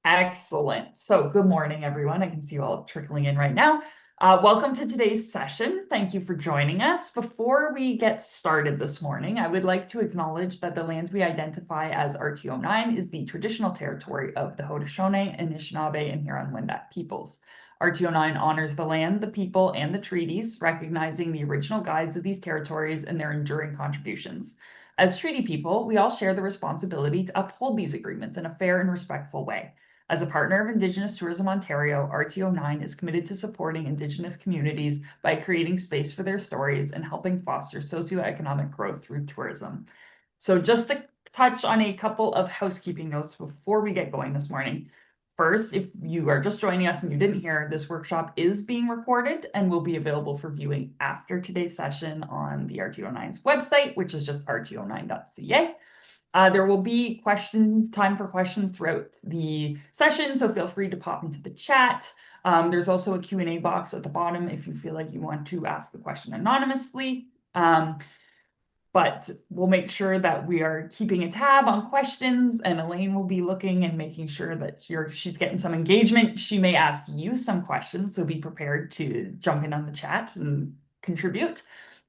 Excellent. So good morning, everyone. I can see you all trickling in right now. Welcome to today's session. Thank you for joining us. Before we get started this morning, I would like to acknowledge that the lands we identify as RTO9 is the traditional territory of the Haudenosaunee, Anishinaabe, and Huron-Wendat peoples. RTO9 honors the land, the people, and the treaties, recognizing the original guides of these territories and their enduring contributions. As treaty people, we all share the responsibility to uphold these agreements in a fair and respectful way. As a partner of Indigenous Tourism Ontario, RTO9 is committed to supporting Indigenous communities by creating space for their stories and helping foster socioeconomic growth through tourism. So just to touch on a couple of housekeeping notes before we get going this morning. First, if you are just joining us and you didn't hear, this workshop is being recorded and will be available for viewing after today's session on the RTO9's website, which is just rto9.ca. There will be time for questions throughout the session, so feel free to pop into the chat. There's also a Q&A box at the bottom if you feel like you want to ask a question anonymously. But we'll make sure that we are keeping a tab on questions, and Elaine will be looking and making sure that she's getting some engagement. She may ask you some questions, so be prepared to jump in on the chat and contribute.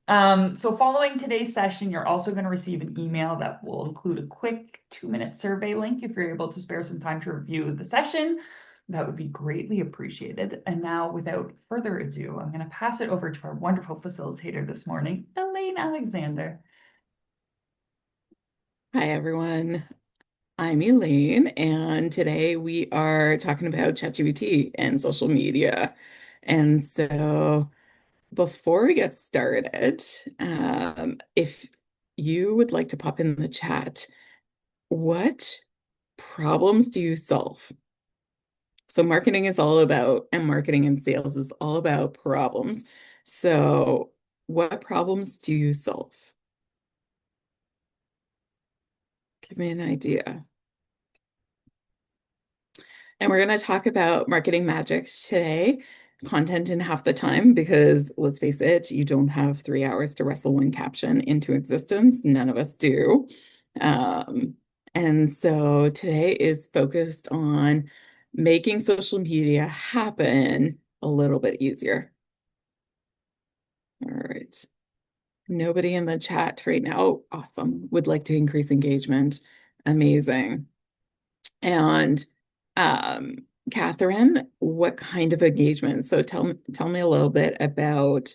So following today's session, you're also going to receive an email that will include a quick 2-minute survey link if you're able to spare some time to review the session. That would be greatly appreciated. And now, without further ado, I'm going to pass it over to our wonderful facilitator this morning, Elaine Alexander. Hi, everyone. I'm Elaine, and today we are talking about ChatGPT and social media. And so, before we get started, if you would like to pop in the chat, what problems do you solve? So, marketing is all about, and marketing and sales is all about problems. So, what problems do you solve? Give me an idea. And we're going to talk about marketing magic today, content in half the time, because let's face it, you don't have 3 hours to wrestle one caption into existence. None of us do. And so today is focused on making social media happen a little bit easier. All right. Nobody in the chat right now. Oh, awesome. Would like to increase engagement. Amazing. And Catherine, what kind of engagement? So tell me a little bit about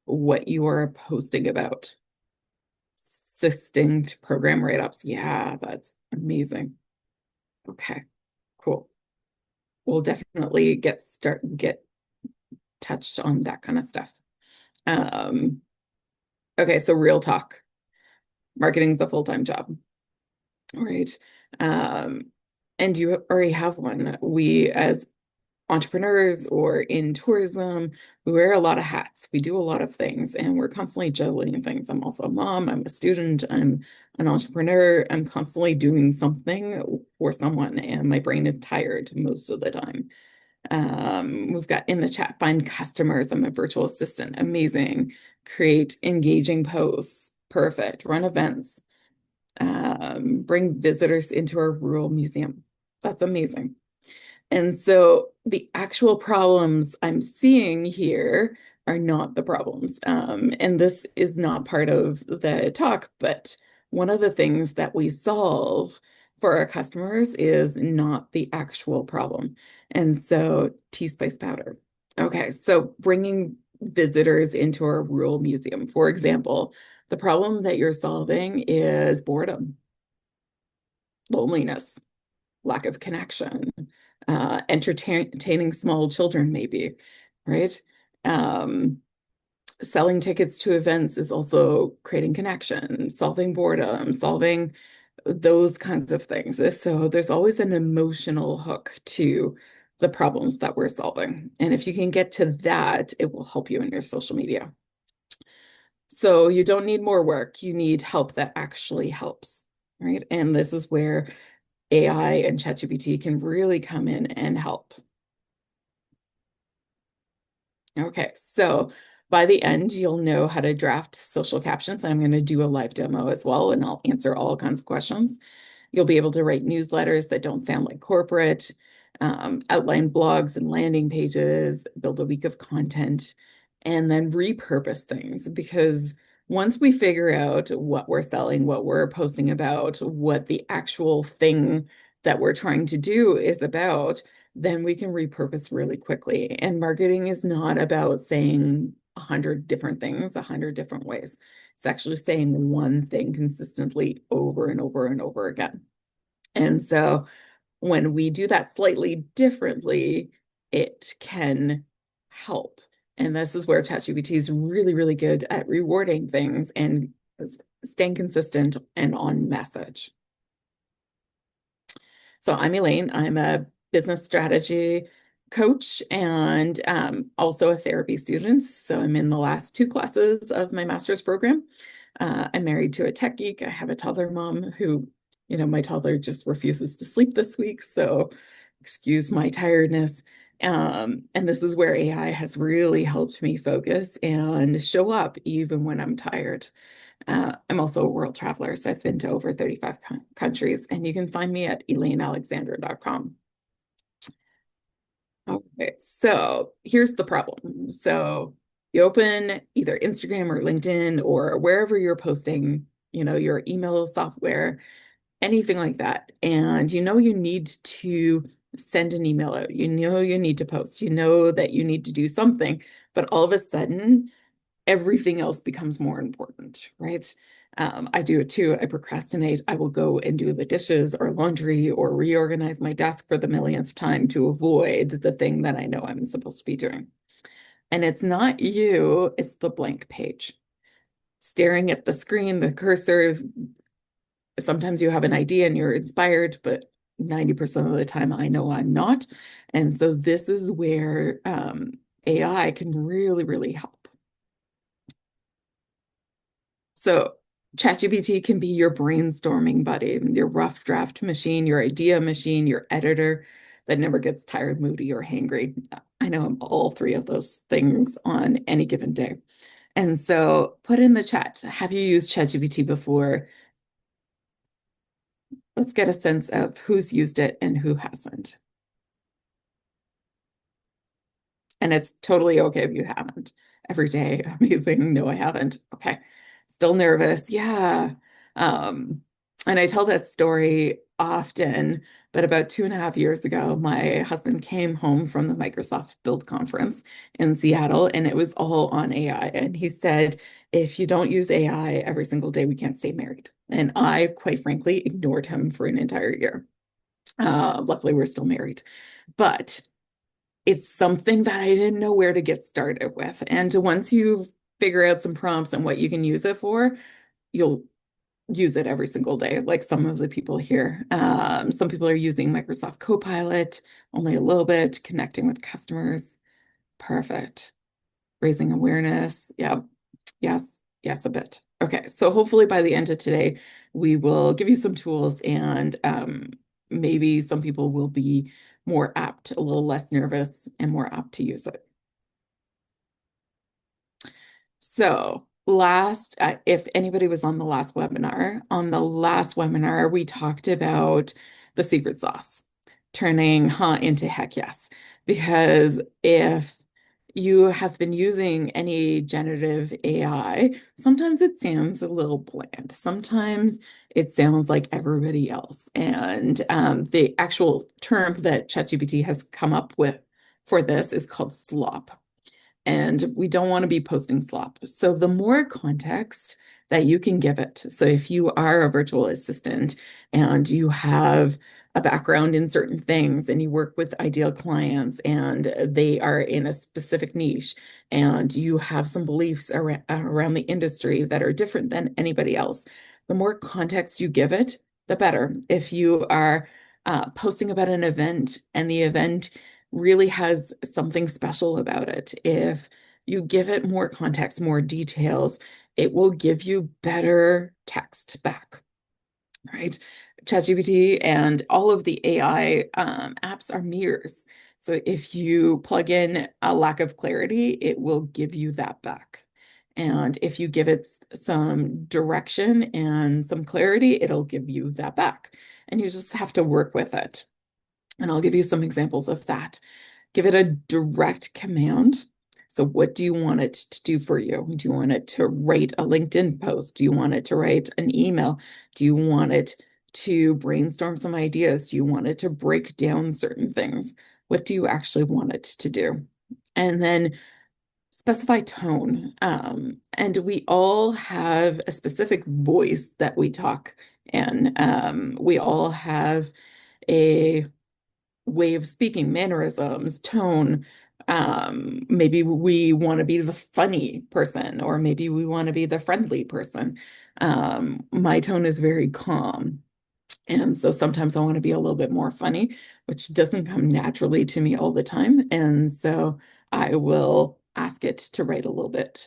what you are posting about. Succinct program write-ups. Yeah, that's amazing. Okay, cool. We'll definitely get touched on that kind of stuff. Okay, so real talk. Marketing is the full-time job. All right. And you already have one. We, as entrepreneurs or in tourism, we wear a lot of hats. We do a lot of things, and we're constantly juggling things. I'm also a mom, I'm a student, I'm an entrepreneur. I'm constantly doing something for someone, and my brain is tired most of the time. We've got in the chat, find customers. I'm a virtual assistant. Amazing. Create engaging posts. Perfect. Run events. Bring visitors into our rural museum. That's amazing. And so the actual problems I'm seeing here are not the problems. And this is not part of the talk, but one of the things that we solve for our customers is not the actual problem. And so tea spice powder. Okay, so bringing visitors into our rural museum, for example, the problem that you're solving is boredom, loneliness, lack of connection, entertaining small children, maybe, right? Selling tickets to events is also creating connection, solving boredom, solving those kinds of things. So there's always an emotional hook to the problems that we're solving. And if you can get to that, it will help you in your social media. So you don't need more work, you need help that actually helps, right? And this is where AI and ChatGPT can really come in and help. Okay, so by the end, you'll know how to draft social captions. I'm going to do a live demo as well, and I'll answer all kinds of questions. You'll be able to write newsletters that don't sound like corporate, outline blogs and landing pages, build a week of content, and then repurpose things. Because once we figure out what we're selling, what we're posting about, what the actual thing that we're trying to do is about, then we can repurpose really quickly. And marketing is not about saying 100 different things 100 different ways. It's actually saying one thing consistently over and over and over again. And so when we do that slightly differently, it can help. And this is where ChatGPT is really, really good at rewarding things and staying consistent and on message. So I'm Elaine. I'm a business strategy coach and also a therapy student. So I'm in the last two classes of my master's program. I'm married to a tech geek. I have a toddler mom who, my toddler just refuses to sleep this week. So excuse my tiredness. And this is where AI has really helped me focus and show up even when I'm tired. I'm also a world traveler, so I've been to over 35 countries, and you can find me at elainealexander.com. Okay, so here's the problem. So you open either Instagram or LinkedIn or wherever you're posting, your email software, anything like that, and you need to send an email out. You need to post. You know that you need to do something, but all of a sudden, everything else becomes more important, right? I do it too. I procrastinate. I will go and do the dishes or laundry or reorganize my desk for the millionth time to avoid the thing that I know I'm supposed to be doing. And it's not you, it's the blank page. Staring at the screen, the cursor, sometimes you have an idea and you're inspired, but 90% of the time I know I'm not. And so this is where AI can really, really help. So ChatGPT can be your brainstorming buddy, your rough draft machine, your idea machine, your editor that never gets tired, moody, or hangry. I know I'm all three of those things on any given day. And so put in the chat, have you used ChatGPT before? Let's get a sense of who's used it and who hasn't. And it's totally okay if you haven't. Every day, amazing. No, I haven't. Okay. Still nervous. Yeah. And I tell that story often, but about 2.5 years ago, my husband came home from the Microsoft Build Conference in Seattle, and it was all on AI. And he said, if you don't use AI every single day, we can't stay married. And I, quite frankly, ignored him for an entire year. Luckily, we're still married. But it's something that I didn't know where to get started with. And once you figure out some prompts and what you can use it for, you'll use it every single day, like some of the people here. Some people are using Microsoft Copilot, only a little bit, connecting with customers. Perfect. Raising awareness. Yeah. Yes. Yes, a bit. Okay. So hopefully by the end of today, we will give you some tools and maybe some people will be more apt, a little less nervous and more apt to use it. So if anybody was on the last webinar, we talked about the secret sauce, turning into heck yes. Because if you have been using any generative AI, sometimes it sounds a little bland. Sometimes it sounds like everybody else. And the actual term that ChatGPT has come up with for this is called slop. And we don't want to be posting slop. So the more context that you can give it. So if you are a virtual assistant and you have a background in certain things and you work with ideal clients and they are in a specific niche and you have some beliefs around the industry that are different than anybody else, the more context you give it, the better. If you are posting about an event and the event really has something special about it, if you give it more context, more details, it will give you better text back, right? ChatGPT and all of the AI apps are mirrors. So if you plug in a lack of clarity, it will give you that back. And if you give it some direction and some clarity, it'll give you that back. And you just have to work with it. And I'll give you some examples of that. Give it a direct command. So, what do you want it to do for you? Do you want it to write a LinkedIn post? Do you want it to write an email? Do you want it to brainstorm some ideas? Do you want it to break down certain things? What do you actually want it to do? And then specify tone. And we all have a specific voice that we talk in. We all have a way of speaking, mannerisms, tone. Maybe we want to be the funny person, or maybe we want to be the friendly person. My tone is very calm. And so sometimes I want to be a little bit more funny, which doesn't come naturally to me all the time. And so I will ask it to write a little bit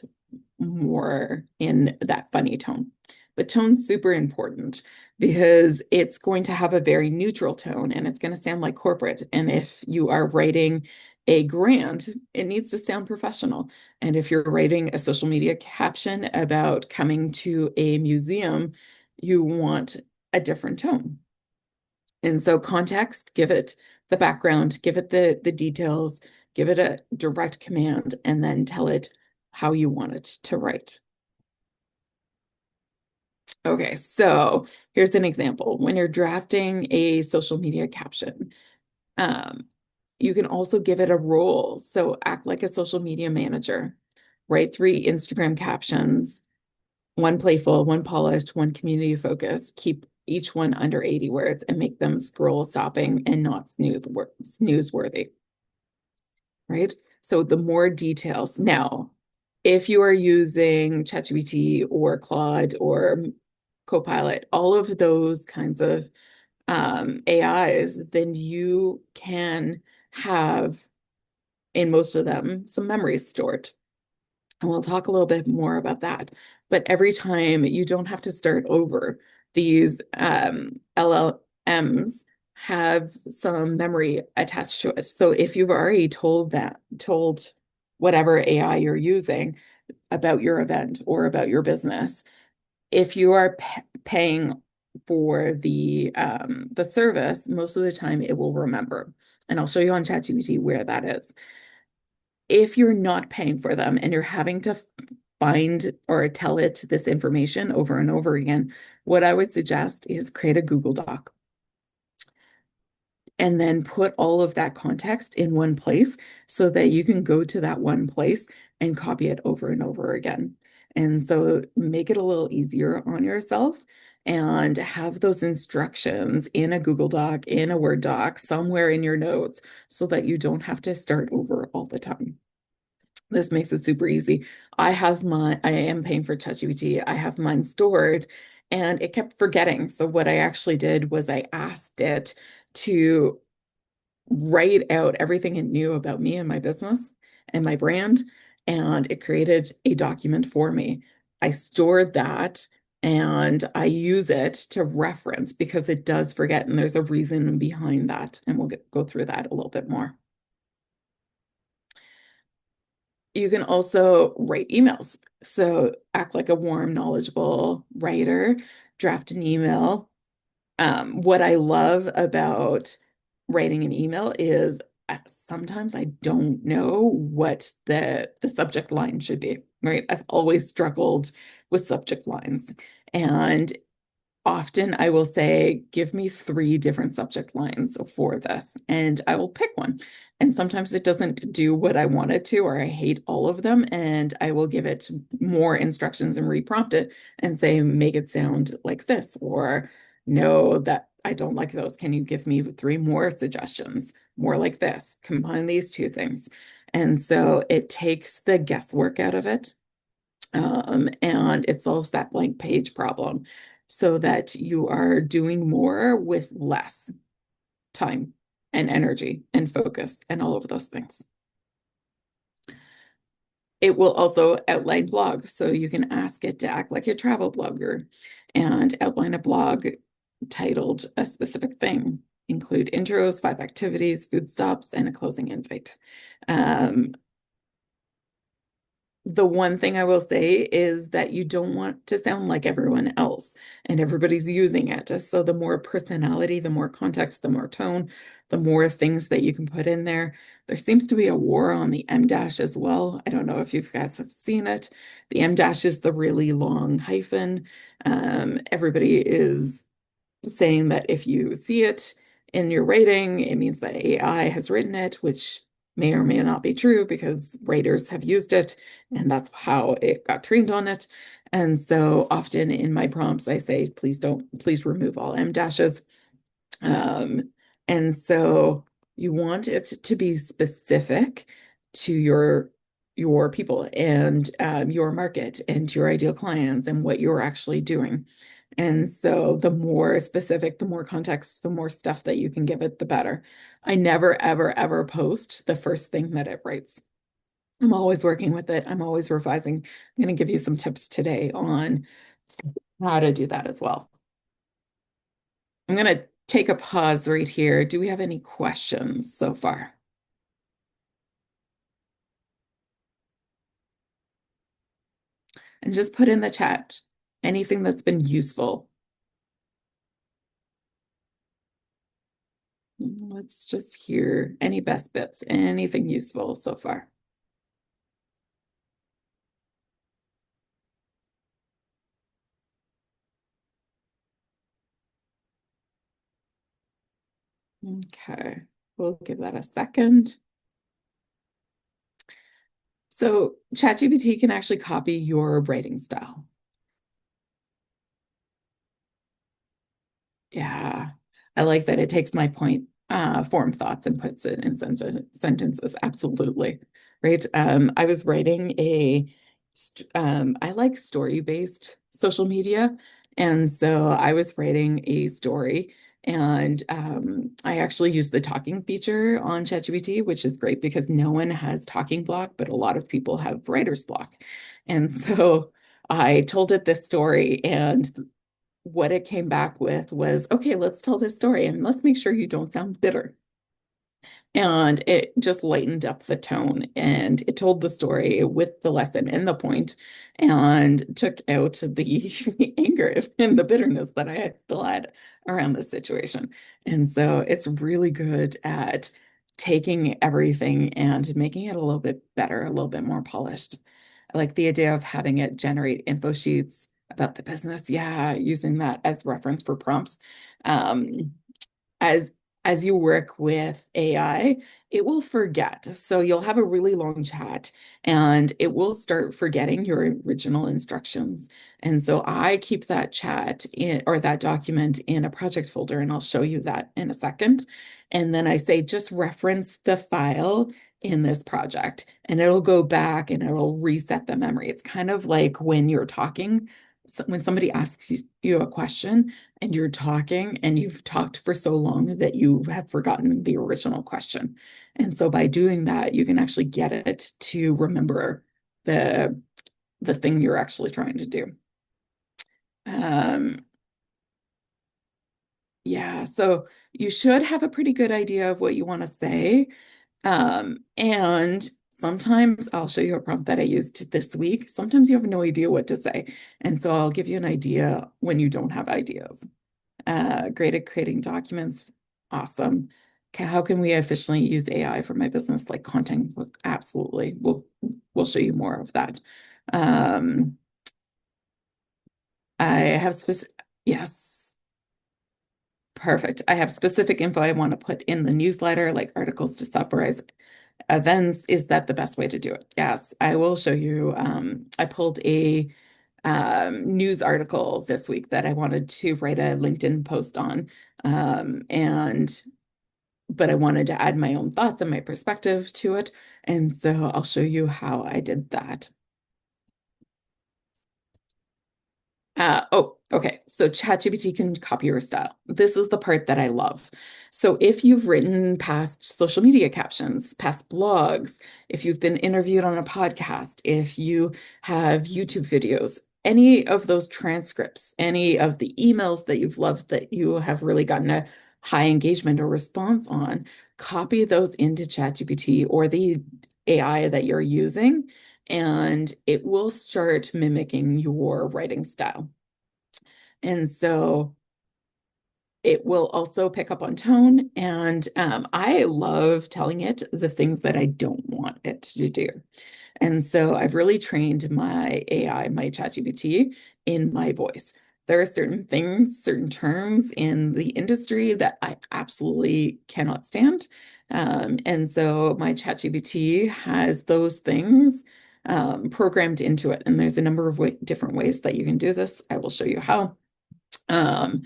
more in that funny tone. But tone's super important because it's going to have a very neutral tone and it's going to sound like corporate. And if you are writing a grant, it needs to sound professional. And if you're writing a social media caption about coming to a museum, you want a different tone. And so context, give it the background, give it the details, give it a direct command, and then tell it how you want it to write. Okay, so here's an example. When you're drafting a social media caption, um, you can also give it a role. So act like a social media manager. Write 3 Instagram captions, one playful, one polished, one community focused. Keep each one under 80 words and make them scroll stopping and not snooze-worthy, right? So the more details. Now, if you are using ChatGPT or Claude or Copilot, all of those kinds of AIs, then you can have in most of them some memory stored. And we'll talk a little bit more about that. But every time you don't have to start over, these LLMs have some memory attached to it. So if you've already told whatever AI you're using about your event or about your business, if you are paying for the service, most of the time it will remember. And I'll show you on ChatGPT where that is. If you're not paying for them and you're having to find or tell it this information over and over again, what I would suggest is create a Google Doc and then put all of that context in one place so that you can go to that one place and copy it over and over again. And so make it a little easier on yourself and have those instructions in a Google Doc, in a Word doc, somewhere in your notes so that you don't have to start over all the time. This makes it super easy. I am paying for ChatGPT. I have mine stored and it kept forgetting. So what I actually did was I asked it to write out everything it knew about me and my business and my brand, and it created a document for me. I stored that and I use it to reference because it does forget, and there's a reason behind that. And we'll go through that a little bit more. You can also write emails. So act like a warm, knowledgeable writer, draft an email. What I love about writing an email is sometimes I don't know what the subject line should be, right? I've always struggled with subject lines. And often I will say, give me 3 different subject lines for this, and I will pick one. And sometimes it doesn't do what I want it to, or I hate all of them, and I will give it more instructions and reprompt it and say, make it sound like this, or no, that I don't like those. Can you give me 3 more suggestions? More like this. Combine these 2 things. And so it takes the guesswork out of it. And it solves that blank page problem so that you are doing more with less time and energy and focus and all of those things. It will also outline blogs, so you can ask it to act like a travel blogger and outline a blog titled a specific thing. Include intros, 5 activities, food stops, and a closing invite. The one thing I will say is that you don't want to sound like everyone else, and everybody's using it. So the more personality, the more context, the more tone, the more things that you can put in there. There seems to be a war on the M dash as well. I don't know if you guys have seen it. The M dash is the really long hyphen. Everybody is saying that if you see it in your writing, it means that AI has written it, which may or may not be true because writers have used it, and that's how it got trained on it. And so often in my prompts, I say, please remove all M dashes. Um, and so you want it to be specific to your people and your market and your ideal clients and what you're actually doing. And so the more specific, the more context, the more stuff that you can give it, the better. I never, ever, ever post the first thing that it writes. I'm always working with it. I'm always revising. I'm going to give you some tips today on how to do that as well. I'm going to take a pause right here. Do we have any questions so far? And just put in the chat anything that's been useful. Let's just hear any best bits, anything useful so far. Okay, we'll give that a second. So ChatGPT can actually copy your writing style. Yeah, I like that it takes my point form thoughts and puts it in sentences. Absolutely. Right. I was writing I like story-based social media. And so I was writing a story and I actually use the talking feature on ChatGPT, which is great because no one has talking block, but a lot of people have writer's block. And so I told it this story, and what it came back with was, okay, let's tell this story and let's make sure you don't sound bitter. And it just lightened up the tone and it told the story with the lesson and the point and took out the anger and the bitterness that I had still had around this situation. And so it's really good at taking everything and making it a little bit better, a little bit more polished. I like the idea of having it generate info sheets about the business. Yeah, using that as reference for prompts. Um, as as you work with AI, it will forget. So you'll have a really long chat and it will start forgetting your original instructions. And so I keep that chat in or that document in a project folder, and I'll show you that in a second. And then I say, just reference the file in this project, and it'll go back and it'll reset the memory. It's kind of like when you're talking, so when somebody asks you a question and you're talking and you've talked for so long that you have forgotten the original question. And so by doing that, you can actually get it to remember the the thing you're actually trying to do. Um, yeah, so you should have a pretty good idea of what you want to say. And sometimes I'll show you a prompt that I used this week. Sometimes you have no idea what to say. And so I'll give you an idea when you don't have ideas. Great at creating documents. Awesome. Okay, how can we efficiently use AI for my business, like content? Absolutely. We'll show you more of that. Um, I have specific, yes, perfect. I have specific info I want to put in the newsletter, like articles to summarize events. Is that the best way to do it? Yes, I will show you. I pulled a news article this week that I wanted to write a LinkedIn post on. And but I wanted to add my own thoughts and my perspective to it. And so I'll show you how I did that. Oh, okay. So ChatGPT can copy your style. This is the part that I love. So if you've written past social media captions, past blogs, if you've been interviewed on a podcast, if you have YouTube videos, any of those transcripts, any of the emails that you've loved that you have really gotten a high engagement or response on, copy those into ChatGPT or the AI that you're using and it will start mimicking your writing style. And so it will also pick up on tone. And I love telling it the things that I don't want it to do. And so I've really trained my AI, my ChatGPT, in my voice. There are certain things, certain terms in the industry that I absolutely cannot stand. And so my ChatGPT has those things programmed into it. And there's a number of different ways that you can do this. I will show you how. Um,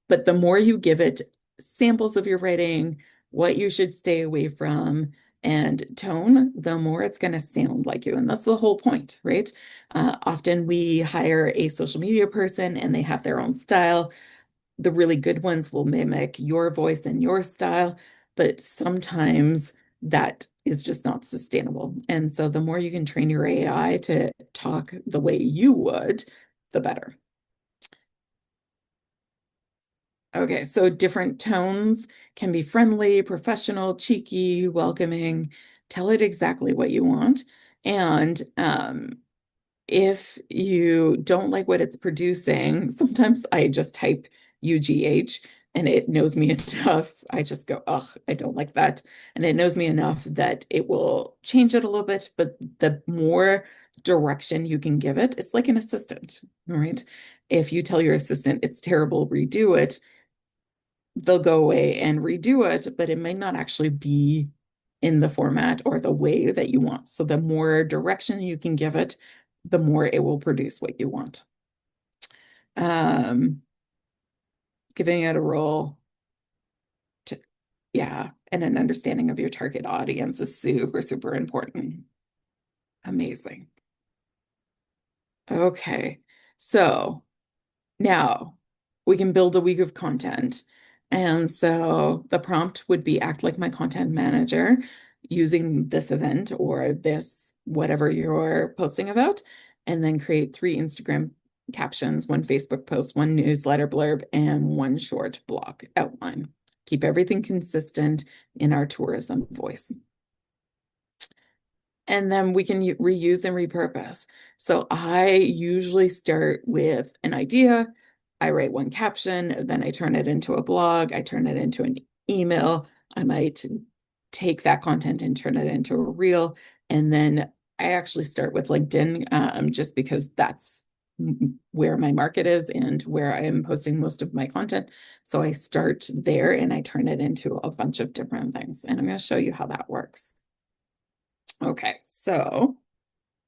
but the more you give it samples of your writing, what you should stay away from, and tone, the more it's going to sound like you. And that's the whole point, right? Often we hire a social media person and they have their own style. The really good ones will mimic your voice and your style, but sometimes that is just not sustainable. And so the more you can train your AI to talk the way you would, the better. Okay, so different tones can be friendly, professional, cheeky, welcoming. Tell it exactly what you want. And if you don't like what it's producing, sometimes I just type UGH and it knows me enough. I just go, oh, I don't like that. And it knows me enough that it will change it a little bit. But the more direction you can give it, it's like an assistant, right? If you tell your assistant it's terrible, redo it, they'll go away and redo it, but it may not actually be in the format or the way that you want. So the more direction you can give it, the more it will produce what you want. Um, Giving it a role to, yeah, and an understanding of your target audience is super, super important. Amazing. Okay. So now we can build a week of content. And so the prompt would be act like my content manager using this event or this whatever you're posting about, and then create 3 Instagram captions, 1 Facebook post, 1 newsletter blurb, and 1 short blog outline. Keep everything consistent in our tourism voice. And then we can reuse and repurpose. So I usually start with an idea. I write 1 caption, then I turn it into a blog. I turn it into an email. I might take that content and turn it into a reel. And then I actually start with LinkedIn just because that's where my market is and where I am posting most of my content. So I start there and I turn it into a bunch of different things. And I'm going to show you how that works. Okay, so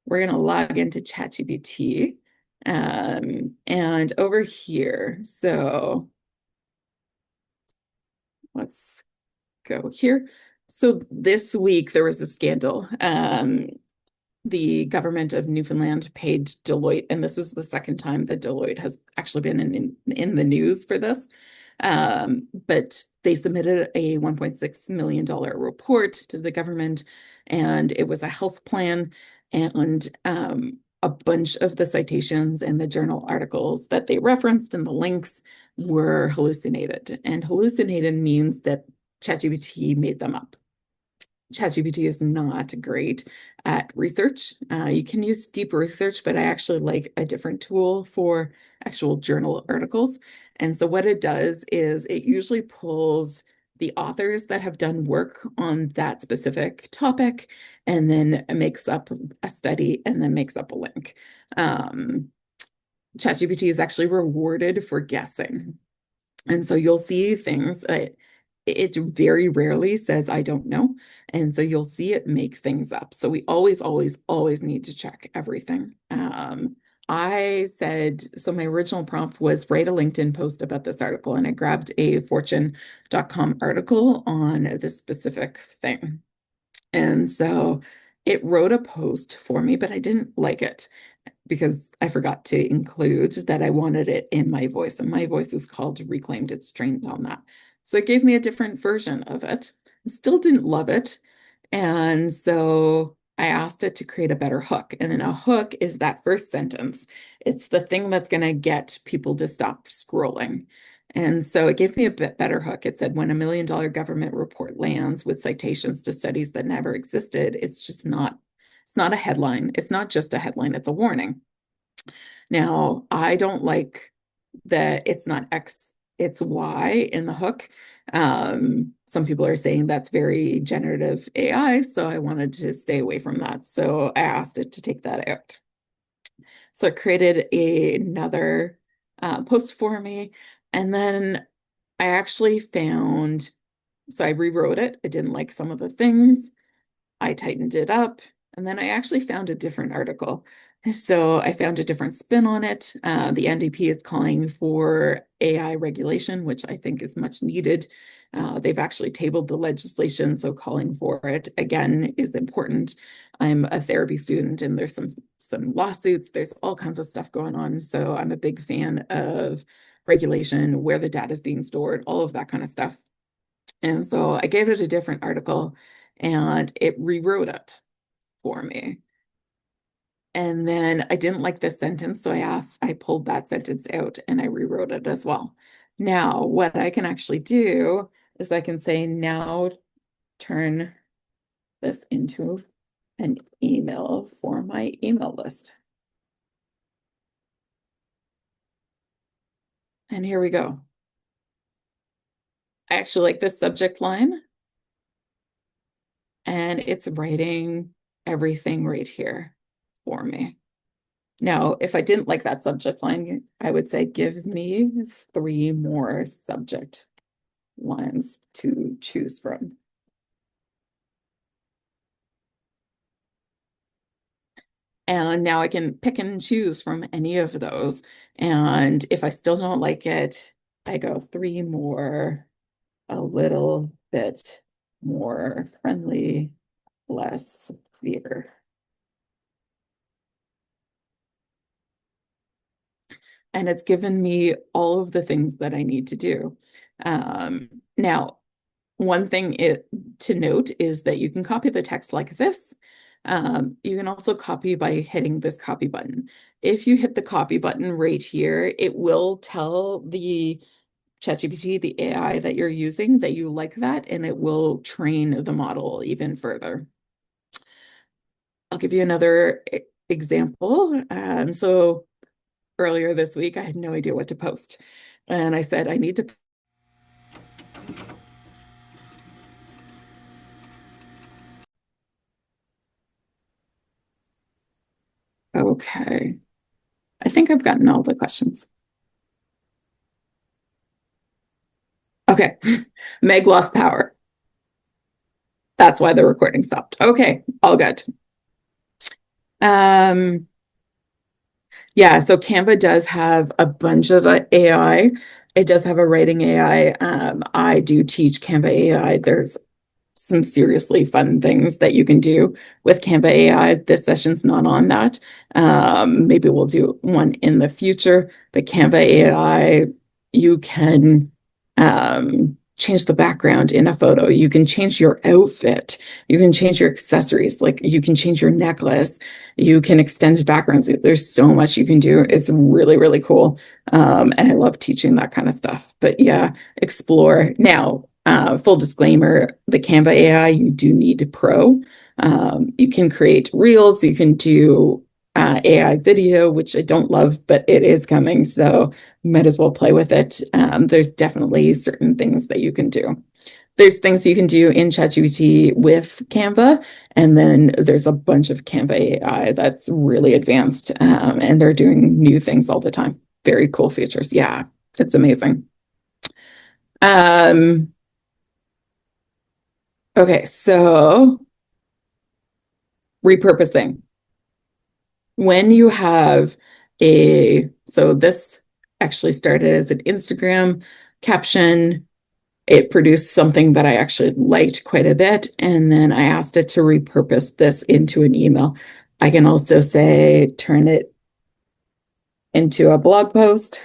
we're going to log into ChatGPT. And over here, so let's go here. So this week there was a scandal. The government of Newfoundland paid Deloitte, and this is the second time that Deloitte has actually been in the news for this. But they submitted a $1.6 million report to the government, and it was a health plan, and a bunch of the citations and the journal articles that they referenced and the links were hallucinated. And hallucinated means that ChatGPT made them up. ChatGPT is not great at research. You can use deep research, but I actually like a different tool for actual journal articles. And so what it does is it usually pulls the authors that have done work on that specific topic and then makes up a study and then makes up a link. ChatGPT is actually rewarded for guessing. And so you'll see things, it very rarely says, I don't know. And so you'll see it make things up. So we always, always, always need to check everything. I said, so my original prompt was write a LinkedIn post about this article. And I grabbed a fortune.com article on this specific thing. And so it wrote a post for me, but I didn't like it because I forgot to include that I wanted it in my voice, and my voice is called Reclaimed. It's trained on that. So it gave me a different version of it. I still didn't love it. And so I asked it to create a better hook. And then a hook is that first sentence. It's the thing that's going to get people to stop scrolling. And so it gave me a bit better hook. It said, when $1 million government report lands with citations to studies that never existed, it's just not It's not a headline. It's not just a headline, it's a warning. Now, I don't like that it's not X, it's Y in the hook. Some people are saying that's very generative AI, so I wanted to stay away from that. So I asked it to take that out. So it created another post for me. And then I actually found, so I rewrote it. I didn't like some of the things. I tightened it up, and then I actually found a different article. So I found a different spin on it. The NDP is calling for AI regulation, which I think is much needed. They've actually tabled the legislation, so calling for it again is important. I'm a therapy student, and there's some lawsuits. There's all kinds of stuff going on. So I'm a big fan of regulation, where the data is being stored, all of that kind of stuff. And so I gave it a different article, and it rewrote it for me. And then I didn't like this sentence, so I pulled that sentence out and I rewrote it as well. Now, what I can actually do is I can say, now turn this into an email for my email list. And here we go. I actually like this subject line, and it's writing everything right here for me. Now, if I didn't like that subject line, I would say, give me 3 more subject lines to choose from. And now I can pick and choose from any of those. And if I still don't like it, I go 3 more, a little bit more friendly, less fear. And it's given me all of the things that I need to do. Now, one thing to note is that you can copy the text like this. You can also copy by hitting this copy button. If you hit the copy button right here, it will tell the ChatGPT, the AI that you're using, that you like that, and it will train the model even further. I'll give you another example. So earlier this week, I had no idea what to post. And I said, I need to. Okay. I think I've gotten all the questions. Okay. Meg lost power. That's why the recording stopped. Okay. All good. Yeah, so Canva does have a bunch of AI. It does have a writing AI. I do teach Canva AI. There's some seriously fun things that you can do with Canva AI. This session's not on that. Maybe we'll do one in the future. But Canva AI, you can change the background in a photo. You can change your outfit. You can change your accessories. Like you can change your necklace. You can extend backgrounds. There's so much you can do. It's really, really cool. And I love teaching that kind of stuff. But yeah, explore. Now, full disclaimer, the Canva AI, you do need Pro. You can create reels. You can do AI video, which I don't love, but it is coming. So might as well play with it. There's definitely certain things that you can do. There's things you can do in ChatGPT with Canva, and then there's a bunch of Canva AI that's really advanced, and they're doing new things all the time. Very cool features. Yeah, it's amazing. Okay, so repurposing. When you have so this actually started as an Instagram caption. It produced something that I actually liked quite a bit. And then I asked it to repurpose this into an email. I can also say, turn it into a blog post.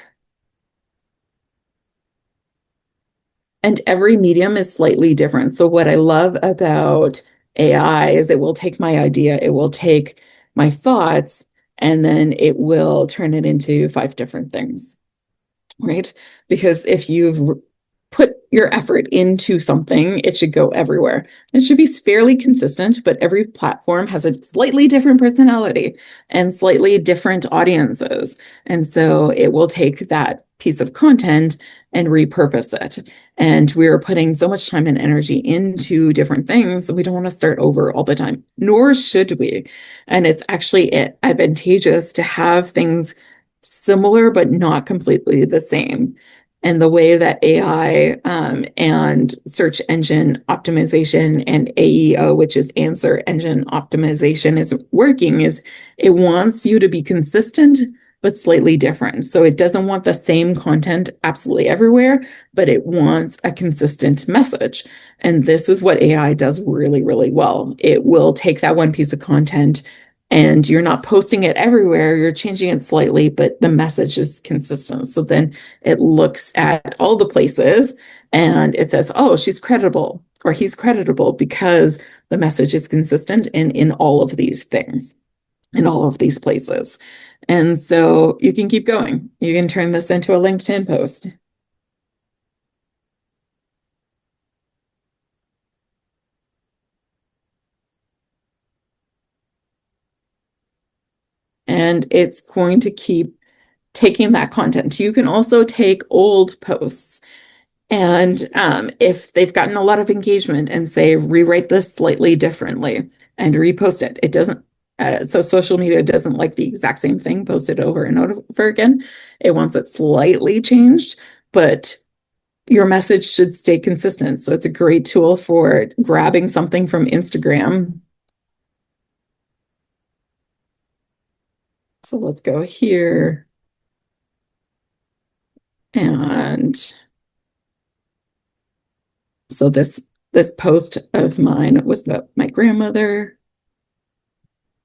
And every medium is slightly different. So what I love about AI is it will take my idea, it will take my thoughts, and then it will turn it into 5 different things, right? Because if you've put your effort into something, it should go everywhere. It should be fairly consistent, but every platform has a slightly different personality and slightly different audiences. And so it will take that piece of content and repurpose it. And we're putting so much time and energy into different things, we don't want to start over all the time, nor should we. And it's actually advantageous to have things similar but not completely the same. And the way that AI and search engine optimization and AEO, which is answer engine optimization, is working is it wants you to be consistent but slightly different. So it doesn't want the same content absolutely everywhere, but it wants a consistent message. And this is what AI does really, really well. It will take that one piece of content and you're not posting it everywhere, you're changing it slightly, but the message is consistent. So then it looks at all the places and it says, oh, she's credible or he's creditable because the message is consistent and in all of these things, in all of these places. And so you can keep going. You can turn this into a LinkedIn post. And it's going to keep taking that content. You can also take old posts and if they've gotten a lot of engagement and say, rewrite this slightly differently and repost it. It doesn't, so social media doesn't like the exact same thing posted over and over again. It wants it slightly changed, but your message should stay consistent. So it's a great tool for grabbing something from Instagram. So let's go here. And so this post of mine was about my grandmother.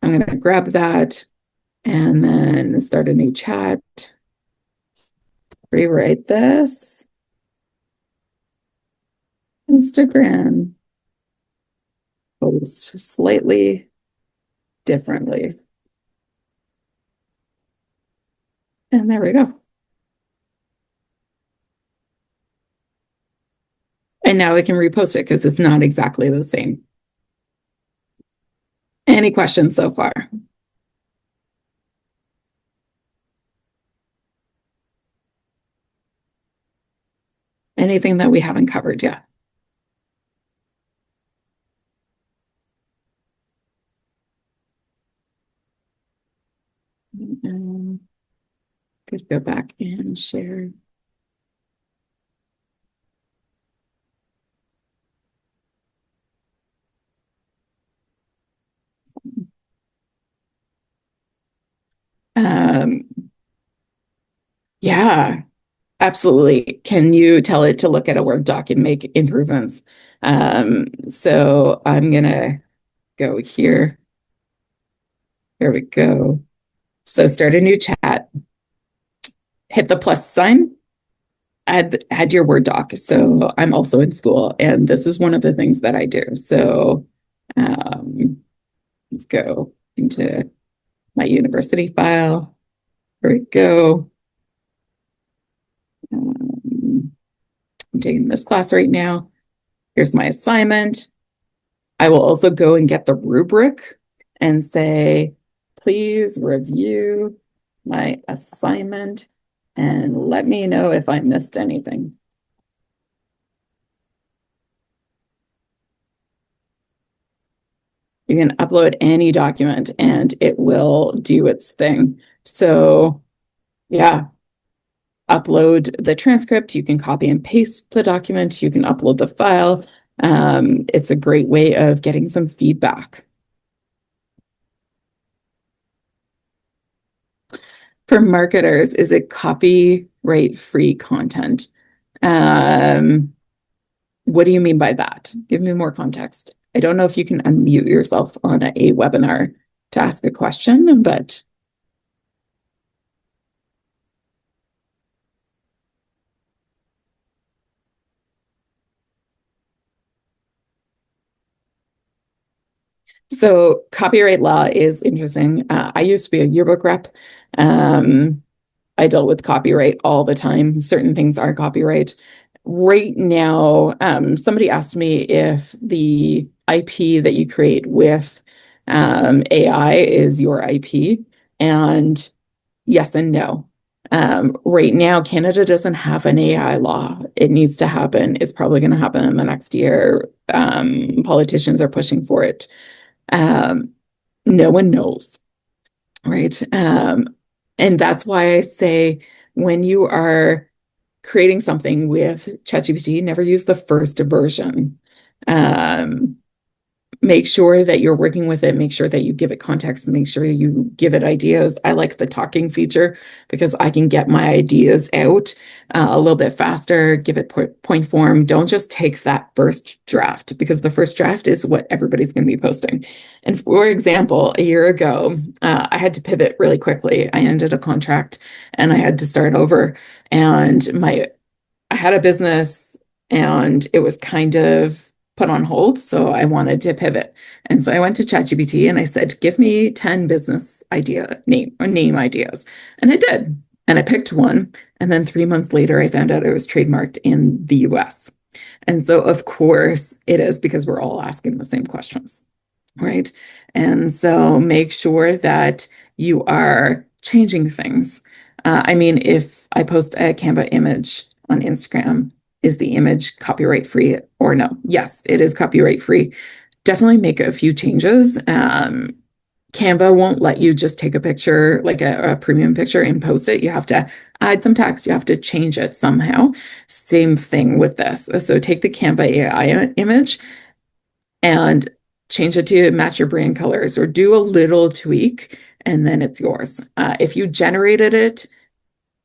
I'm going to grab that and then start a new chat. Rewrite this. Instagram post slightly differently. And there we go. And now I can repost it because it's not exactly the same. Any questions so far? Anything that we haven't covered yet? Could go back and share. Yeah, absolutely. Can you tell it to look at a Word doc and make improvements? So I'm gonna go here. There we go. So start a new chat. Hit the plus sign. Add your Word doc. So I'm also in school, and this is one of the things that I do. So let's go into my university file. There we go. I'm taking this class right now. Here's my assignment. I will also go and get the rubric and say, please review my assignment and let me know if I missed anything. You can upload any document and it will do its thing. So yeah, upload the transcript. You can copy and paste the document. You can upload the file. It's a great way of getting some feedback. For marketers, is it copyright-free content? What do you mean by that? Give me more context. I don't know if you can unmute yourself on a webinar to ask a question, but so copyright law is interesting. I used to be a yearbook rep. I dealt with copyright all the time. Certain things are copyright. right now, somebody asked me if the IP that you create with AI is your IP, and yes and no. Right now, Canada doesn't have an AI law. It needs to happen. It's probably going to happen in the next year. Politicians are pushing for it. Um, no one knows, right? And that's why I say when you are creating something with ChatGPT, never use the first version. Um, Make sure that you're working with it, make sure that you give it context, make sure you give it ideas. I like the talking feature because I can get my ideas out a little bit faster, give it point form. Don't just take that first draft, because the first draft is what everybody's going to be posting. And for example, a year ago, I had to pivot really quickly. I ended a contract and I had to start over, and I had a business and it was kind of put on hold. So I wanted to pivot. And so I went to ChatGPT and I said, give me 10 business name ideas. And it did. And I picked one. And then 3 months later, I found out it was trademarked in the US. And so, of course, it is, because we're all asking the same questions, right? And so make sure that you are changing things. I mean, if I post a Canva image on Instagram, is the image copyright free or no? Yes, it is copyright free. Definitely make a few changes. Canva won't let you just take a picture, like a premium picture, and post it. You have to add some text. You have to change it somehow. Same thing with this. So take the Canva AI image and change it to match your brand colors, or do a little tweak, and then it's yours. If you generated it,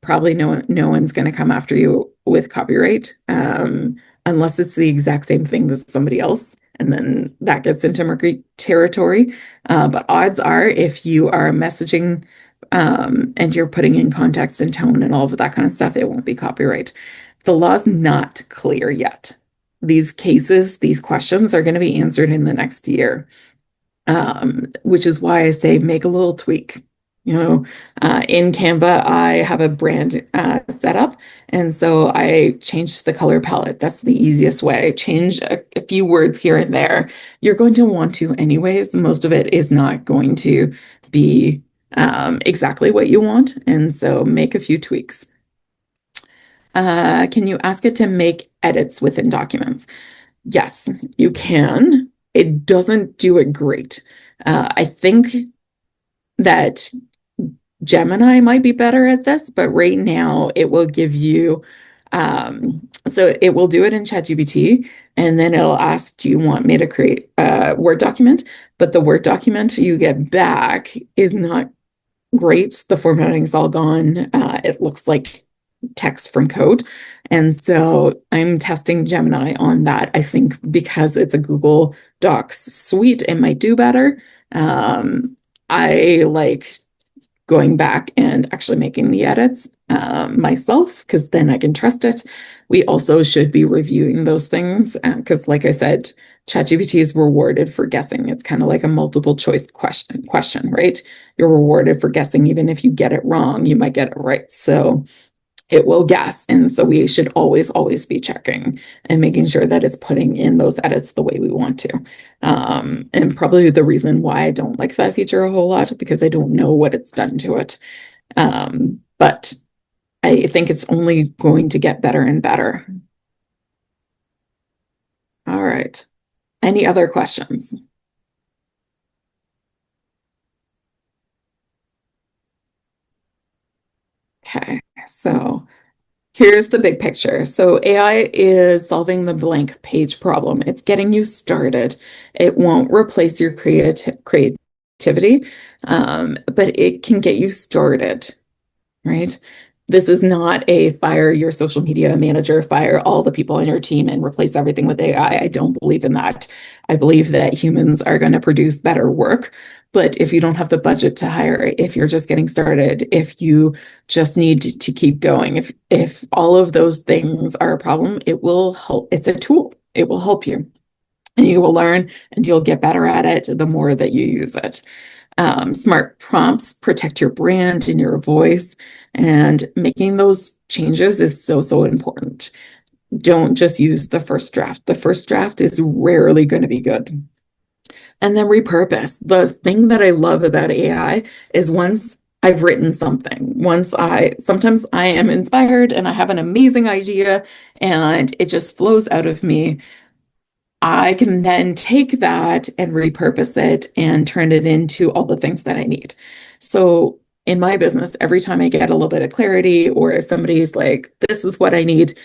probably no one's going to come after you with copyright, unless it's the exact same thing as somebody else. And then that gets into murky territory. But odds are, if you are messaging and you're putting in context and tone and all of that kind of stuff, it won't be copyright. The law's not clear yet. These cases, these questions are going to be answered in the next year, which is why I say make a little tweak. In Canva, I have a brand set up, and so I changed the color palette. That's the easiest way. Change a few words here and there. You're going to want to anyways. Most of it is not going to be exactly what you want, and so make a few tweaks. Can you ask it to make edits within documents? Yes, you can. It doesn't do it great. I think that Gemini might be better at this, but right now it will give you, so it will do it in ChatGPT, and then it'll ask, do you want me to create a Word document? But the Word document you get back is not great. The formatting's all gone. It looks like text from code. And so I'm testing Gemini on that. I think because it's a Google Docs suite, it might do better. I like going back and actually making the edits myself, because then I can trust it. We also should be reviewing those things because, like I said, ChatGPT is rewarded for guessing. It's kind of like a multiple choice question, right? You're rewarded for guessing. Even if you get it wrong, you might get it right. So it will guess. And so we should always be checking and making sure that it's putting in those edits the way we want to. And probably the reason why I don't like that feature a whole lot, because I don't know what it's done to it. But I think it's only going to get better and better. All right. Any other questions? Okay, so here's the big picture. So AI is solving the blank page problem. It's getting you started. It won't replace your creativity, but it can get you started, right? This is not a fire your social media manager, fire all the people on your team and replace everything with AI. I don't believe in that. I believe that humans are going to produce better work. But if you don't have the budget to hire, if you're just getting started, if you just need to keep going, if all of those things are a problem, it will help. It's a tool. It will help you. And you will learn and you'll get better at it the more that you use it. Smart prompts protect your brand and your voice, and making those changes is so important. Don't just use the first draft. The first draft is rarely going to be good. And then repurpose. The thing that I love about AI is once I've written something, sometimes I am inspired and I have an amazing idea and it just flows out of me. I can then take that and repurpose it and turn it into all the things that I need. So in my business, every time I get a little bit of clarity or somebody's like, this is what I need,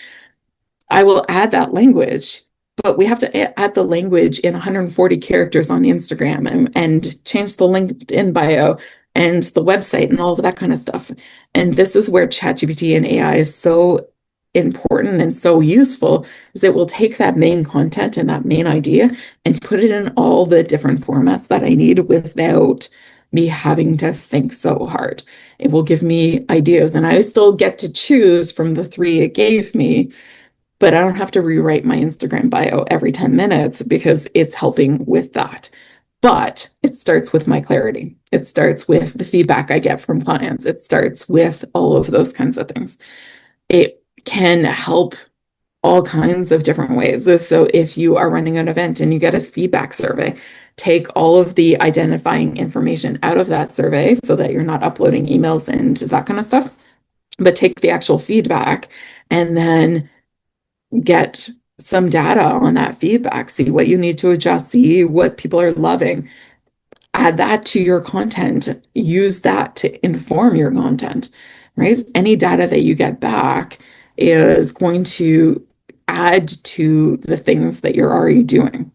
I will add that language, but we have to add the language in 140 characters on Instagram and change the LinkedIn bio and the website and all of that kind of stuff. And this is where ChatGPT and AI is so important and so useful, is it will take that main content and that main idea and put it in all the different formats that I need without me having to think so hard. It will give me ideas, and I still get to choose from the three it gave me, but I don't have to rewrite my Instagram bio every 10 minutes because it's helping with that. But it starts with my clarity. It starts with the feedback I get from clients. It starts with all of those kinds of things. It can help all kinds of different ways. So if you are running an event and you get a feedback survey, take all of the identifying information out of that survey so that you're not uploading emails and that kind of stuff, but take the actual feedback and then get some data on that feedback, see what you need to adjust, see what people are loving, add that to your content, use that to inform your content, right? Any data that you get back is going to add to the things that you're already doing.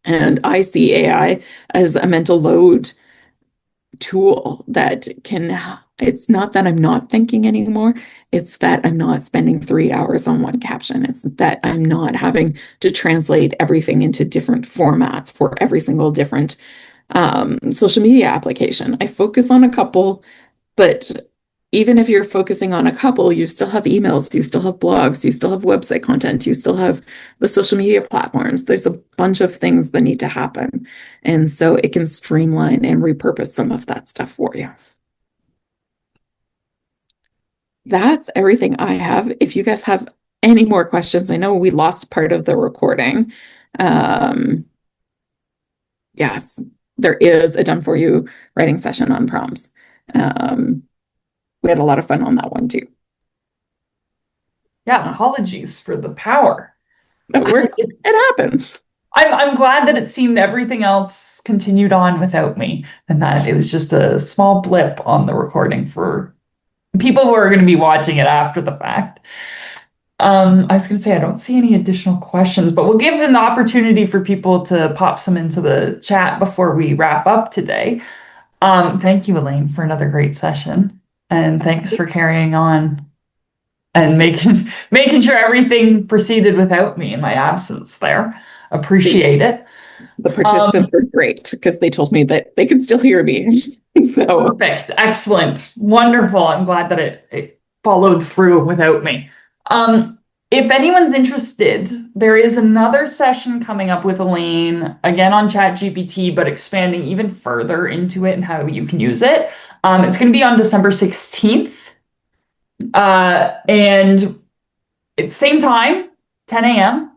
And I see AI as a mental load tool that can, it's not that I'm not thinking anymore. It's that I'm not spending 3 hours on one caption. It's that I'm not having to translate everything into different formats for every single different social media application. I focus on a couple, but even if you're focusing on a couple, you still have emails, you still have blogs, you still have website content, you still have the social media platforms. There's a bunch of things that need to happen. And so it can streamline and repurpose some of that stuff for you. That's everything I have. If you guys have any more questions, I know we lost part of the recording. Yes, there is a done for you writing session on prompts. We had a lot of fun on that one too. Yeah, apologies for the power. It works. It happens. I'm glad that it seemed everything else continued on without me and that it was just a small blip on the recording for people who are going to be watching it after the fact. I was going to say, I don't see any additional questions, but we'll give an opportunity for people to pop some into the chat before we wrap up today. Thank you, Elaine, for another great session. And thanks for carrying on and making sure everything proceeded without me in my absence there. Appreciate it. The participants were great because they told me that they could still hear me. So perfect. Excellent. Wonderful. I'm glad that it followed through without me. If anyone's interested, there is another session coming up with Elaine, again on ChatGPT, but expanding even further into it and how you can use it. It's going to be on December 16th. And it's same time, 10 a.m.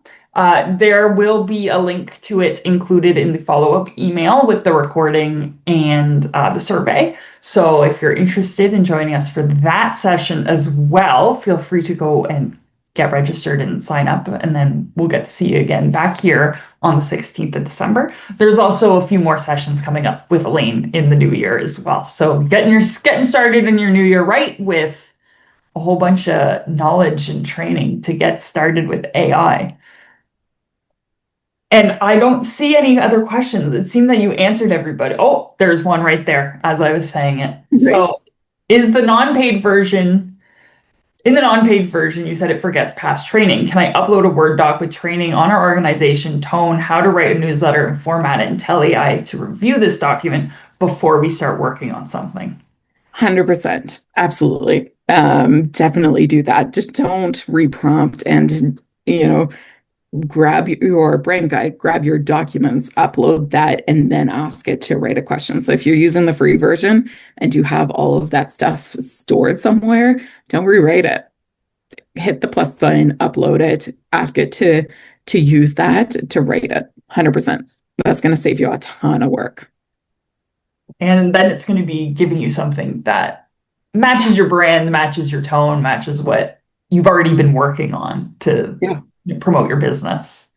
There will be a link to it included in the follow-up email with the recording and the survey. So if you're interested in joining us for that session as well, feel free to go and get registered and sign up, and then we'll get to see you again back here on the 16th of December. There's also a few more sessions coming up with Elaine in the new year as well. So getting started in your new year right with a whole bunch of knowledge and training to get started with AI. And I don't see any other questions. It seemed that you answered everybody. Oh, there's one right there as I was saying it. Great. So is the non-paid version, in the non-paid version, you said it forgets past training. Can I upload a Word doc with training on our organization, tone, how to write a newsletter and format it, and tell AI to review this document before we start working on something? 100%. Absolutely. Definitely do that. Just don't reprompt and, grab your brain guide, grab your documents, upload that, and then ask it to write a question. So if you're using the free version and you have all of that stuff stored somewhere, don't rewrite it. hit the plus sign, upload it, ask it to use that to rate it. 100%. That's going to save you a ton of work. And then it's going to be giving you something that matches your brand, matches your tone, matches what you've already been working on to Yeah. promote your business.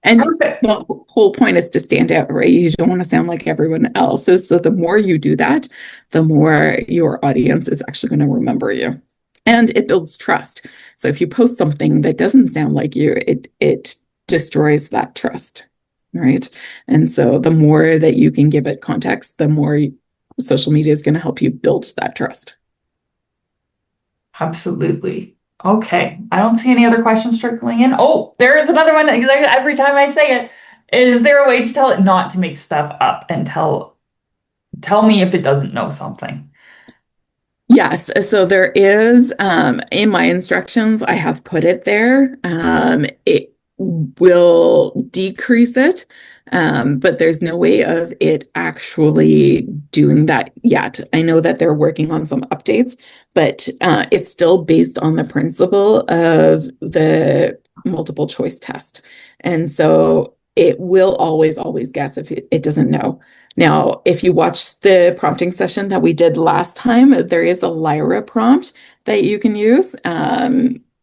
And Perfect. the whole point is to stand out, right? You don't want to sound like everyone else. So the more you do that, the more your audience is actually going to remember you. And it builds trust. So if you post something that doesn't sound like you, it destroys that trust, right? And so the more that you can give it context, the more social media is going to help you build that trust. Absolutely. Okay. I don't see any other questions trickling in. Oh, there is another one. Every time I say it, is there a way to tell it not to make stuff up and tell me if it doesn't know something? Yes, so there is in my instructions, I have put it there. It will decrease it, but there's no way of it actually doing that yet. I know that they're working on some updates, but it's still based on the principle of the multiple choice test. And so it will always guess if it doesn't know. Now, if you watch the prompting session that we did last time, there is a Lyra prompt that you can use.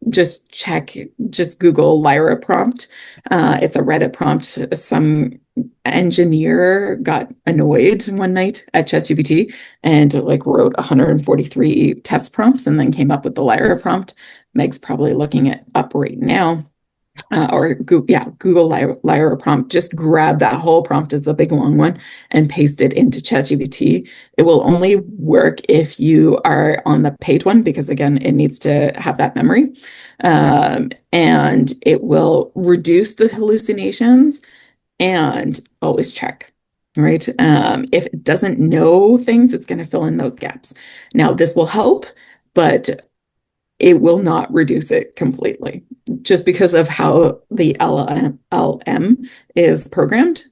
Just Google Lyra prompt. It's a Reddit prompt. Some engineer got annoyed one night at ChatGPT and like wrote 143 test prompts and then came up with the Lyra prompt. Meg's probably looking it up right now or Google Lyra prompt. Just grab that whole prompt as a big long one and paste it into ChatGPT. It will only work if you are on the paid one because again, it needs to have that memory, and it will reduce the hallucinations and always check. Right. If it doesn't know things, it's going to fill in those gaps. Now, this will help, but it will not reduce it completely just because of how the LLM is programmed,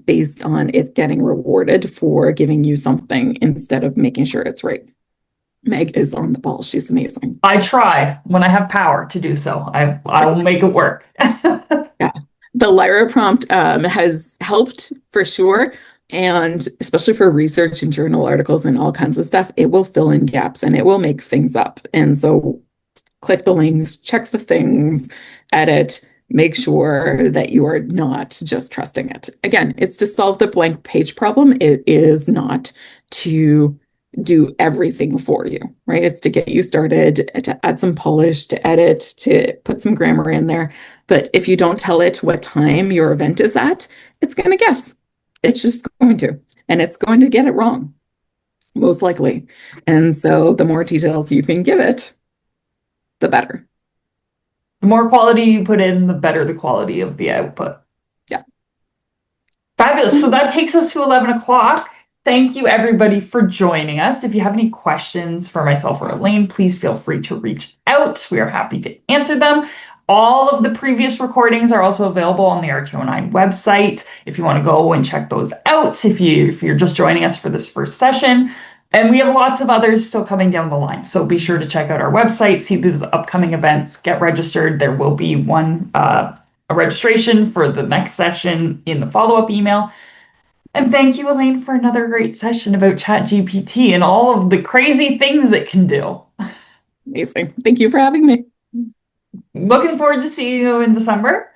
based on it getting rewarded for giving you something instead of making sure it's right. Meg is on the ball. She's amazing. I try when I have power to do so. I will make it work. Yeah. The Lyra prompt has helped for sure. And especially for research and journal articles and all kinds of stuff, it will fill in gaps and it will make things up. And so click the links, check the things, edit, make sure that you are not just trusting it. Again, it's to solve the blank page problem. It is not to do everything for you, right? It's to get you started, to add some polish, to edit, to put some grammar in there. But if you don't tell it what time your event is at, it's going to guess. It's just going to, and it's going to get it wrong, most likely. And so the more details you can give it, the better. The more quality you put in, the better the quality of the output. Yeah. Fabulous. So that takes us to 11 o'clock. Thank you, everybody, for joining us. If you have any questions for myself or Elaine, please feel free to reach out. We are happy to answer them. All of the previous recordings are also available on the R209 website if you want to go and check those out, if you're just joining us for this first session. And we have lots of others still coming down the line. So be sure to check out our website, see these upcoming events, get registered. There will be a registration for the next session in the follow-up email. And thank you, Elaine, for another great session about ChatGPT and all of the crazy things it can do. Amazing. Thank you for having me. Looking forward to seeing you in December.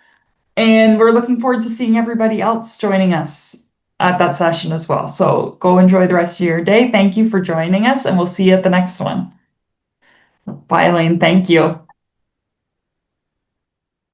And we're looking forward to seeing everybody else joining us at that session as well. So go enjoy the rest of your day. Thank you for joining us, and we'll see you at the next one. Bye, Elaine. Thank you.